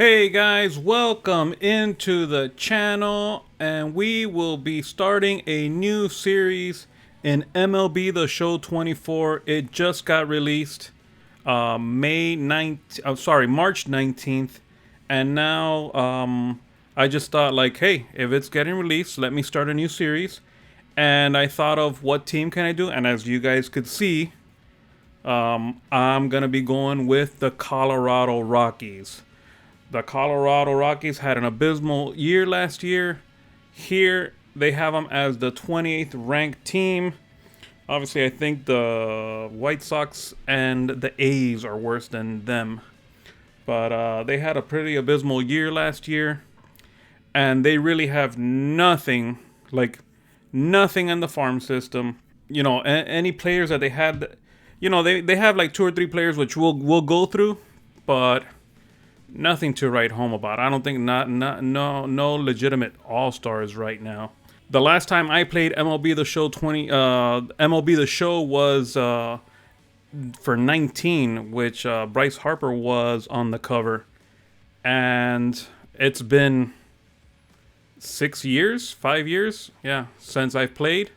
Hey guys, welcome into the channel, and we will be starting a new series in MLB The Show 24. It just got released March 19th, and now I just thought like, hey, if it's getting released, let me start a new series. And I thought of what team can I do, and as you guys could see, I'm gonna be going with the Colorado Rockies. The Colorado Rockies had an abysmal year last year. Here, they have them as the 28th ranked team. Obviously, I think the White Sox and the A's are worse than them. But they had a pretty abysmal year last year. And they really have nothing, like nothing in the farm system. You know, any players that they had, you know, they have like 2 or 3 players which we'll go through. But nothing to write home about. I don't think no legitimate all-stars right now. The last time I played MLB The Show MLB The Show was for 19, which Bryce Harper was on the cover, and it's been 6 years, 5 years, yeah, since I've played.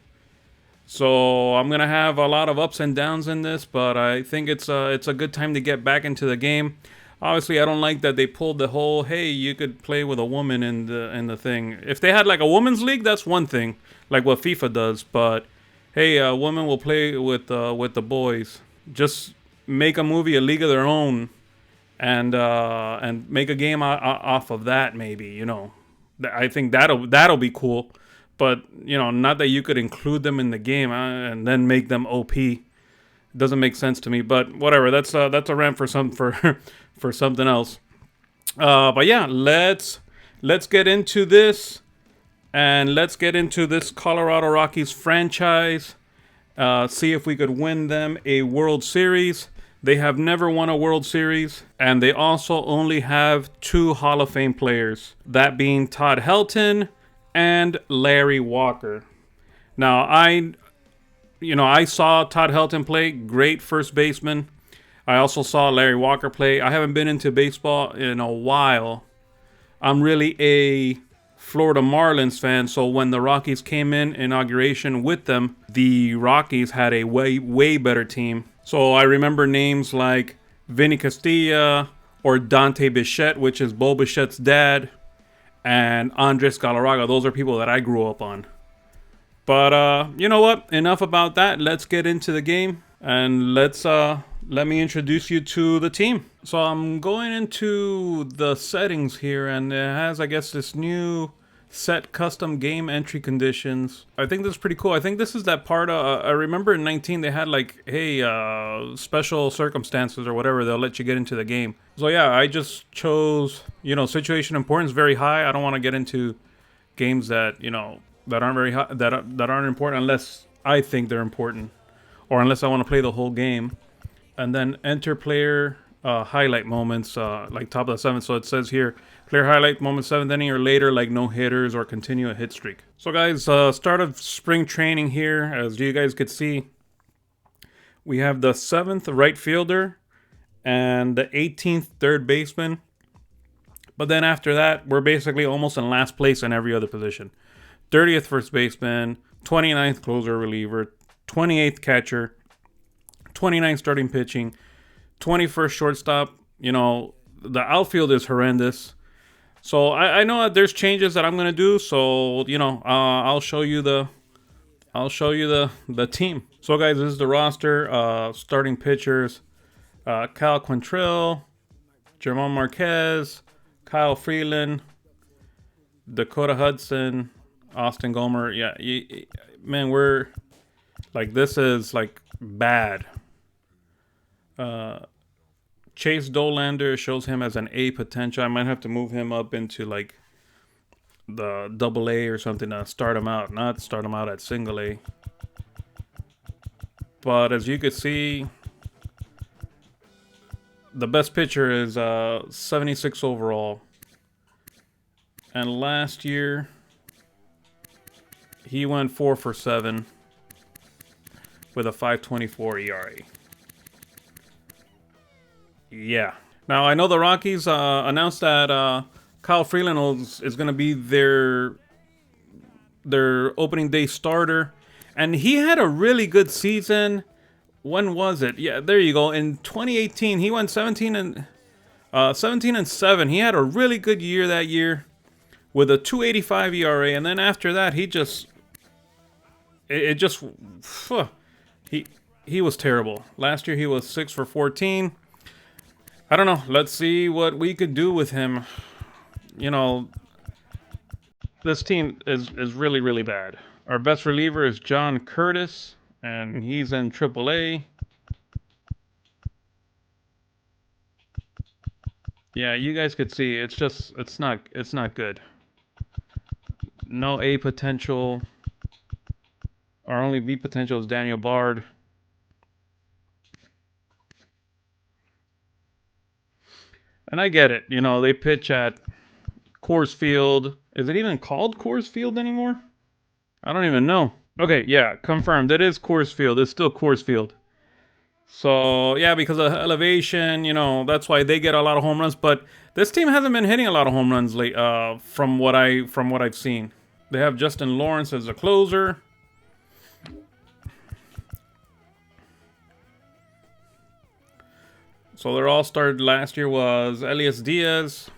So I'm gonna have a lot of ups and downs in this, but I think it's a good time to get back into the game. Obviously, I don't like that they pulled the whole, hey, you could play with a woman in the thing. If they had like a women's league, that's one thing, like what FIFA does. But hey, women will play with the boys. Just make a movie, a league of their own, and make a game off of that. Maybe, you know, I think that'll be cool. But you know, not that you could include them in the game and then make them OP. Doesn't make sense to me, but whatever. That's a rant for for something else. But yeah, let's get into this, and let's get into this Colorado Rockies franchise. See if we could win them a World Series. They have never won a World Series, and they also only have 2 Hall of Fame players, that being Todd Helton and Larry Walker. Now, I saw Todd Helton play, great first baseman. I also saw Larry Walker play. I haven't been into baseball in a while. I'm really a Florida Marlins fan, so when the Rockies came in inauguration with them, the Rockies had a way better team. So I remember names like Vinny Castilla or Dante Bichette, which is Bo Bichette's dad, and Andres Galarraga. Those are people that I grew up on. But you know what? Enough about that. Let's get into the game, and let me introduce you to the team. So I'm going into the settings here, and it has, I guess, this new set custom game entry conditions. I think this is pretty cool. I think this is that part. I remember in 19 they had like, hey, special circumstances or whatever. They'll let you get into the game. So yeah, I just chose, you know, situation importance very high. I don't want to get into games that, you know, that aren't very high, that aren't important unless I think they're important, or unless I want to play the whole game. And then enter player highlight moments, like top of the 7th. So it says here, player highlight moments 7th inning or later, like no hitters or continue a hit streak. So guys, start of spring training here. As you guys could see, we have the 7th right fielder and the 18th third baseman. But then after that, we're basically almost in last place in every other position. 30th first baseman, 29th closer reliever, 28th catcher, 29th starting pitching, 21st shortstop. You know, the outfield is horrendous. So I know that there's changes that I'm gonna do. So you know, I'll show you the team. So guys, this is the roster. Starting pitchers: Cal Quantrill, German Marquez, Kyle Freeland, Dakota Hudson, Austin Gomer. Yeah, man, we're like, this is like bad. Chase Dolander shows him as an A potential. I might have to move him up into like the AA or something to start him out, not start him out at single A. But as you could see, the best pitcher is 76 overall. And last year, he went 4 for 7 with a 5.24 ERA. Yeah. Now I know the Rockies announced that Kyle Freeland is going to be their opening day starter, and he had a really good season. When was it? Yeah, there you go. In 2018, he went 17 and 7. He had a really good year that year with a 2.85 ERA, and then after that, it just he he was terrible. Last year he was 6 for 14. I don't know. Let's see what we could do with him. You know, this team is really really bad. Our best reliever is John Curtis, and he's in AAA. Yeah, you guys could see it's not good. No A potential. Our only B potential is Daniel Bard. And I get it. They pitch at Coors Field. Is it even called Coors Field anymore? I don't even know. Okay, yeah, confirmed. It is Coors Field. It's still Coors Field. So yeah, because of elevation, that's why they get a lot of home runs. But this team hasn't been hitting a lot of home runs late. From what I've seen, they have Justin Lawrence as a closer. So their all-star last year was Elias Diaz.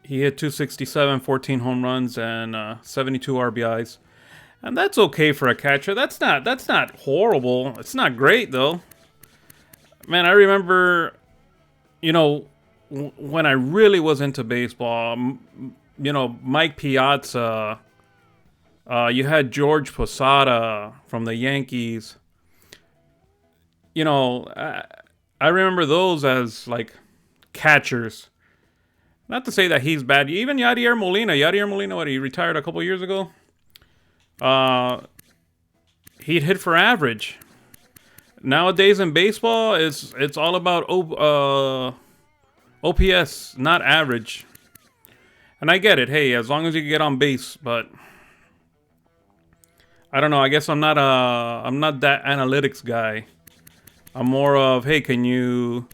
He hit 267, 14 home runs, and 72 RBIs. And that's okay for a catcher. That's not horrible. It's not great though. Man, I remember, when I really was into baseball. Mike Piazza. You had George Posada from the Yankees. I remember those as like catchers. Not to say that he's bad. Even Yadier Molina. What, he retired a couple years ago. Uh, he'd hit for average. Nowadays in baseball, it's all about OPS, not average. And I get it. Hey, as long as you can get on base, but I don't know. I guess I'm not that analytics guy. I'm more of, hey, can you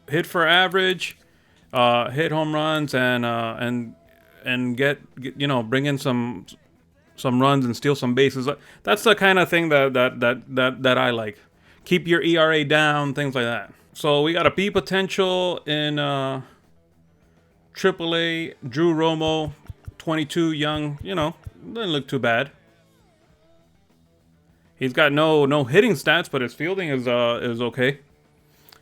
hit for average, hit home runs, and bring in some runs and steal some bases. That's the kind of thing that I like. Keep your ERA down, things like that. So we got a B potential in AAA. Drew Romo, 22, young. Doesn't look too bad. He's got no hitting stats, but his fielding is okay.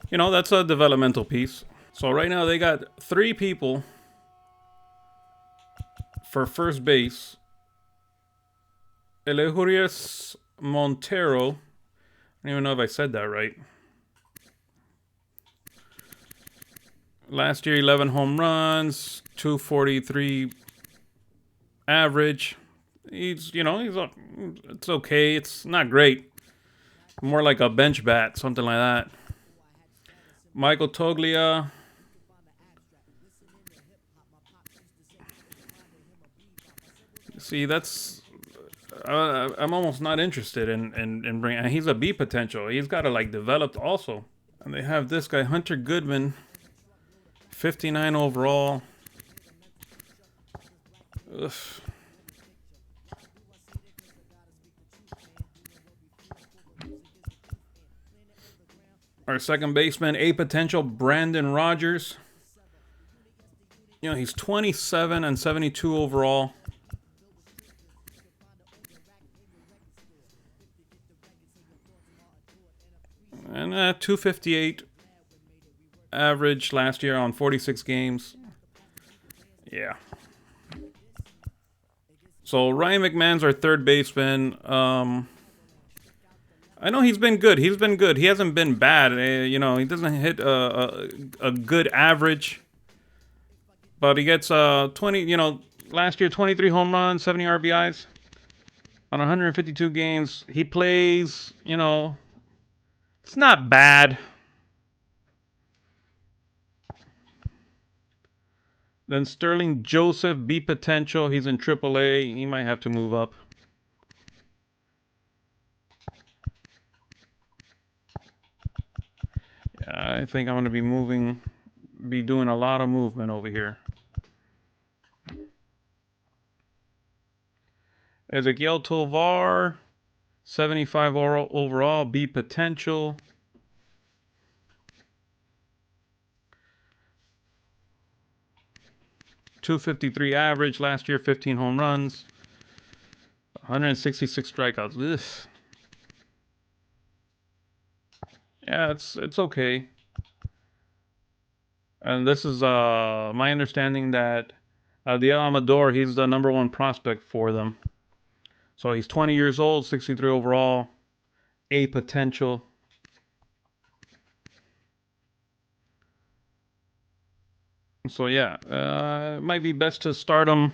That's a developmental piece. So right now they got 3 people for first base. Eleuterius Montero. I don't even know if I said that right. Last year, 11 home runs, 243 average. It's okay. It's not great. More like a bench bat, something like that. Michael Toglia. See, I'm almost not interested in bringing. And he's a B potential. He's got to develop also. And they have this guy, Hunter Goodman, 59 overall. Ugh. Our second baseman, A potential, Brandon Rogers. He's 27 and 72 overall. And 258 average last year on 46 games. Yeah. So Ryan McMahon's our third baseman. I know he's been good. He hasn't been bad. He doesn't hit a good average. But he gets 20, last year 23 home runs, 70 RBIs on 152 games. He plays, it's not bad. Then Sterling Joseph, B potential. He's in AAA. He might have to move up. I think I'm going to be doing a lot of movement over here. Ezequiel Tovar, 75 overall, B potential. .253 average last year, 15 home runs, 166 strikeouts. Ugh. Yeah, it's okay. And this is my understanding that the Amador, he's the #1 prospect for them. So he's 20 years old, 63 overall, A potential. So yeah, it might be best to start him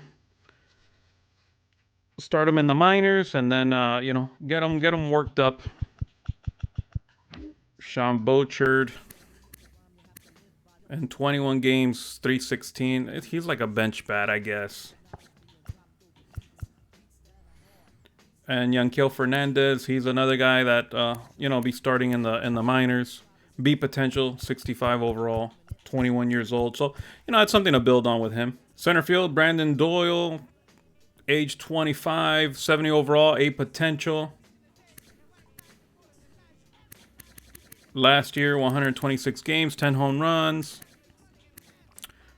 in the minors, and then you know, get him worked up. Sean Bochard, in 21 games, 316. He's like a bench bat, I guess. And Yanquiel Fernandez, he's another guy that you know, be starting in the minors. B potential, 65 overall, 21 years old. So you know, that's something to build on with him. Center field, Brandon Doyle, age 25, 70 overall, A potential. Last year, 126 games, 10 home runs,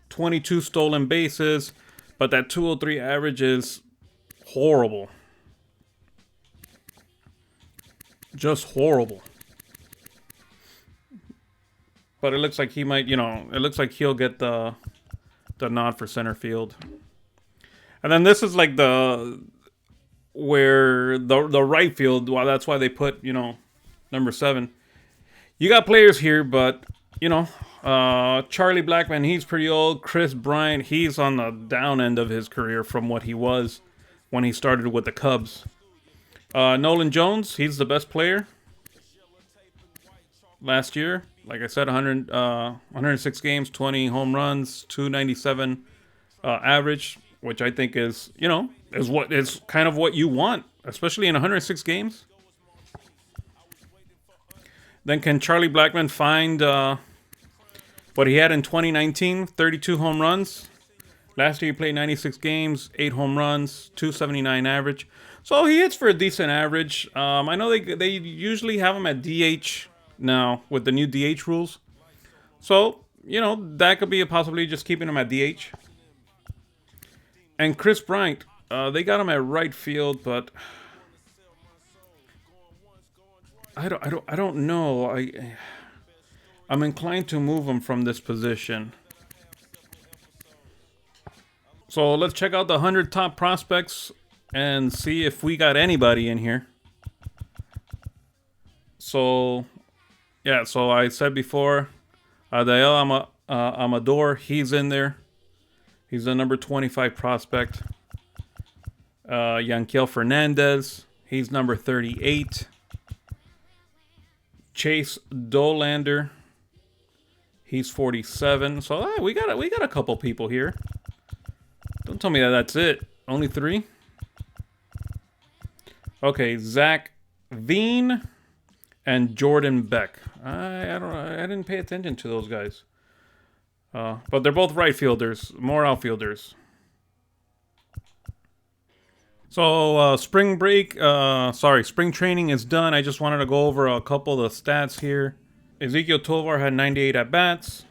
22 stolen bases, but that 203 average is horrible. Just horrible. But it looks like he might, you know, it looks like he'll get the nod for center field. And then this is like where the right field, well, that's why they put, you know, #7. You got players here, but you know, Charlie Blackmon, he's pretty old. Chris Bryant, he's on the down end of his career from what he was when he started with the Cubs. Nolan Jones, he's the best player last year. Like I said, 106 games, 20 home runs, 297 average, which I think is, you know, is kind of what you want, especially in 106 games. Then can Charlie Blackmon find what he had in 2019? 32 home runs. Last year he played 96 games, 8 home runs, 279 average. So he hits for a decent average. I know they usually have him at DH now with the new DH rules. So, you know, that could be a possibility, just keeping him at DH. And Chris Bryant, they got him at right field, but I don't know. I'm inclined to move him from this position. So let's check out the 100 top prospects and see if we got anybody in here. So, yeah, so I said before, Adael Amador, he's in there. He's the #25 prospect. Yanquiel Fernandez, he's #38. Chase Dolander, he's 47. So we got a couple people here. Don't tell me that that's it. Only 3. Okay, Zach Veen and Jordan Beck. I didn't pay attention to those guys. But they're both right fielders, more outfielders. So spring training is done. I just wanted to go over a couple of the stats here. Ezequiel Tovar had 98 at bats.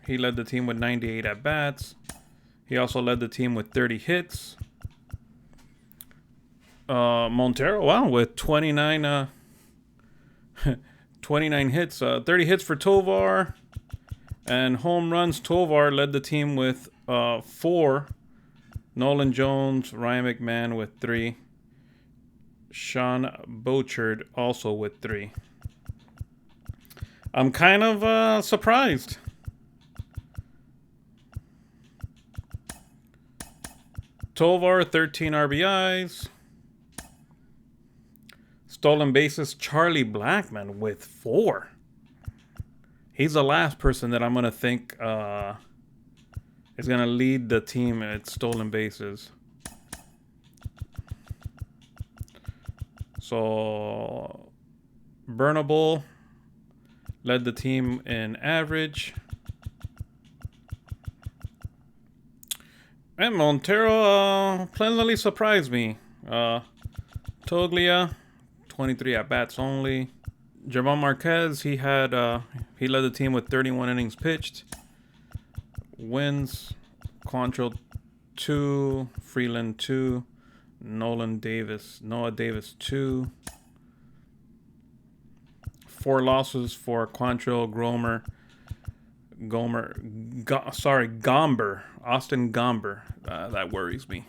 He led the team with 98 at bats. He also led the team with 30 hits. Montero, wow, with 29 29 hits, 30 hits for Tovar. And home runs, Tovar led the team with 4. Nolan Jones, Ryan McMahon with 3. Sean Bochard also with 3. I'm kind of surprised. Tovar, 13 RBIs. Stolen bases, Charlie Blackmon with 4. He's the last person that I'm going to think is going to lead the team at stolen bases. So, Burnable led the team in average. And Montero pleasantly surprised me. Toglia, 23 at bats only. Javon Marquez, he led the team with 31 innings pitched. Wins, Quantrill 2, Freeland 2, Noah Davis 2. 4 losses for Quantrill, Gomber, Austin Gomber. That worries me.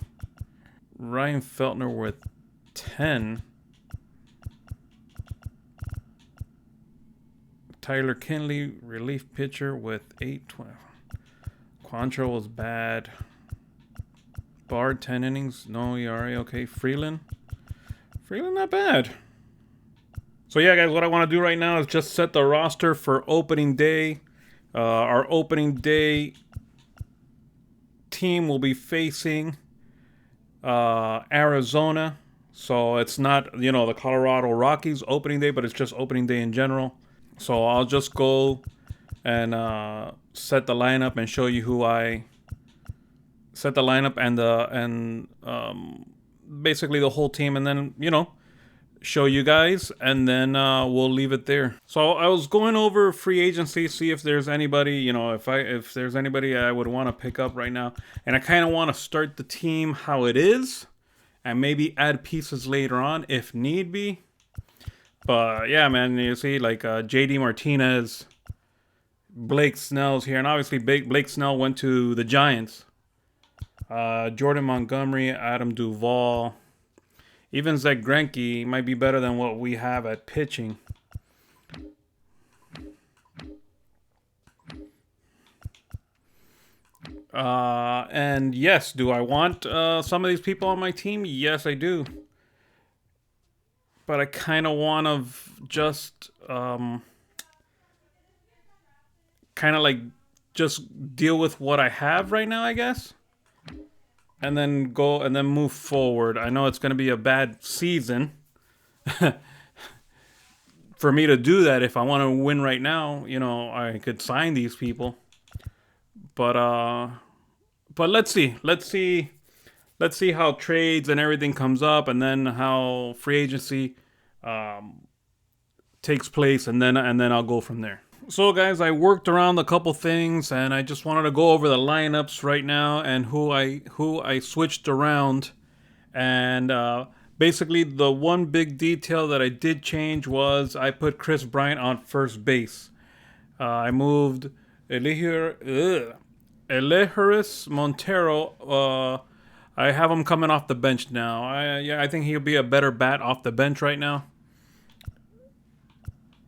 Ryan Feltner with 10. Tyler Kinley, relief pitcher with 8-12. Quantrill was bad. Bard, 10 innings, no ERA. Okay, Freeland not bad. So yeah, guys, what I want to do right now is just set the roster for opening day. Our opening day team will be facing Arizona. So it's not, the Colorado Rockies opening day, but it's just opening day in general. So I'll just go and set the lineup and show you who I set the lineup and basically the whole team, and then show you guys, and then we'll leave it there. So I was going over free agency, see if there's anybody, if there's anybody I would want to pick up right now, and I kind of want to start the team how it is, and maybe add pieces later on if need be. But yeah, man, you see like JD Martinez, Blake Snell's here, and obviously Blake Snell went to the Giants. Jordan Montgomery, Adam Duvall. Even Zach Greinke might be better than what we have at pitching. And yes, do I want some of these people on my team? Yes, I do. But I kind of want to just kind of like just deal with what I have right now, I guess. And then go and then move forward. I know it's going to be a bad season for me to do that. If I want to win right now, I could sign these people. But let's see how trades and everything comes up, and then how free agency takes place, and then I'll go from there. So guys, I worked around a couple things, and I just wanted to go over the lineups right now and who I switched around. And basically the one big detail that I did change was I put Chris Bryant on first base. I moved Elehuris Montero. I have him coming off the bench now. I think he'll be a better bat off the bench right now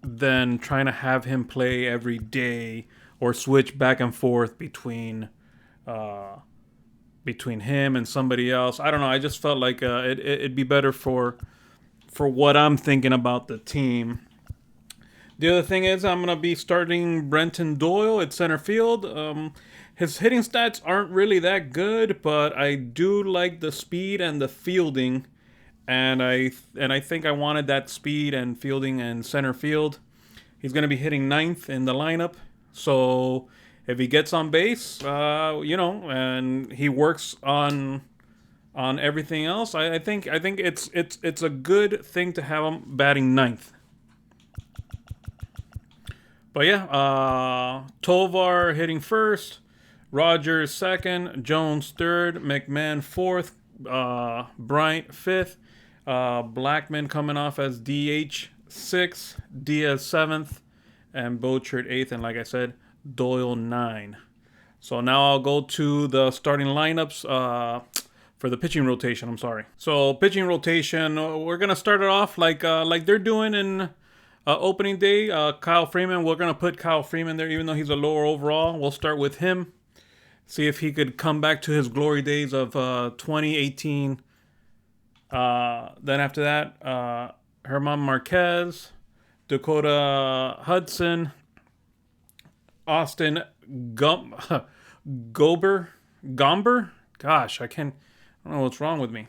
than trying to have him play every day or switch back and forth between him and somebody else. I don't know. I just felt like it'd be better for what I'm thinking about the team. The other thing is I'm going to be starting Brenton Doyle at center field. His hitting stats aren't really that good, but I do like the speed and the fielding. And I think I wanted that speed and fielding and center field. He's going to be hitting 9th in the lineup. So if he gets on base, and he works on everything else, I think it's a good thing to have him batting 9th. But yeah, Tovar hitting first, Rogers second, Jones third, McMahon 4th, Bryant 5th. Blackman coming off as DH 6th, Diaz 7th, and Bochert 8th, and like I said, Doyle 9. So now I'll go to the starting lineups for the pitching rotation. I'm sorry. So pitching rotation, we're gonna start it off like they're doing in opening day. Kyle Freeman, we're gonna put Kyle Freeman there, even though he's a lower overall. We'll start with him. See if he could come back to his glory days of 2018. Then after that, Herman Marquez, Dakota Hudson, Austin Gomber. Gosh, I don't know what's wrong with me.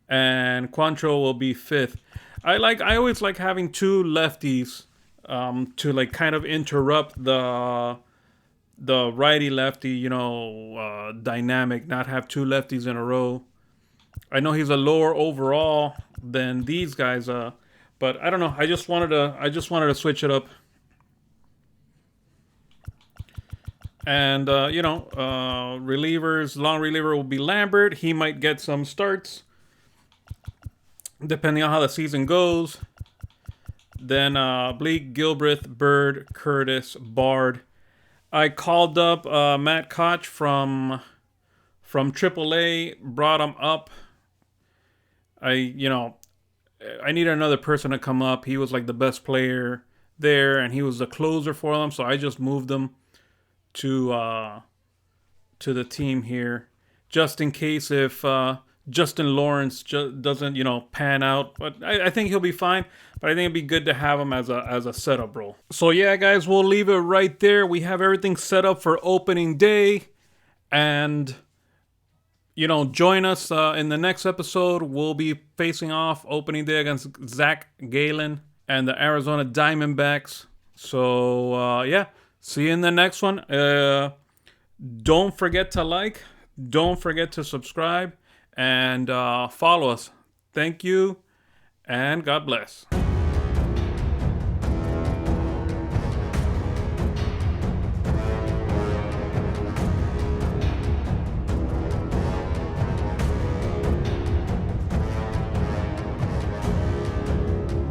And Quantrill will be 5th. I always like having two lefties to like kind of interrupt the righty lefty, dynamic. Not have two lefties in a row. I know he's a lower overall than these guys, but I don't know. I just wanted to switch it up. And relievers, long reliever will be Lambert. He might get some starts depending on how the season goes. Then Bleak, Gilbreth, Bird, Curtis, Bard. I called up Matt Koch from AAA, brought him up. I needed another person to come up. He was like the best player there, and he was the closer for them. So I just moved him to the team here, just in case if Justin Lawrence doesn't pan out. But I think he'll be fine. But I think it'd be good to have him as a setup role. So yeah, guys, we'll leave it right there. We have everything set up for opening day, and join us in the next episode. We'll be facing off opening day against Zach Gallen and the Arizona Diamondbacks. So yeah, see you in the next one. Don't forget to like, don't forget to subscribe, and follow us. Thank you, and God bless.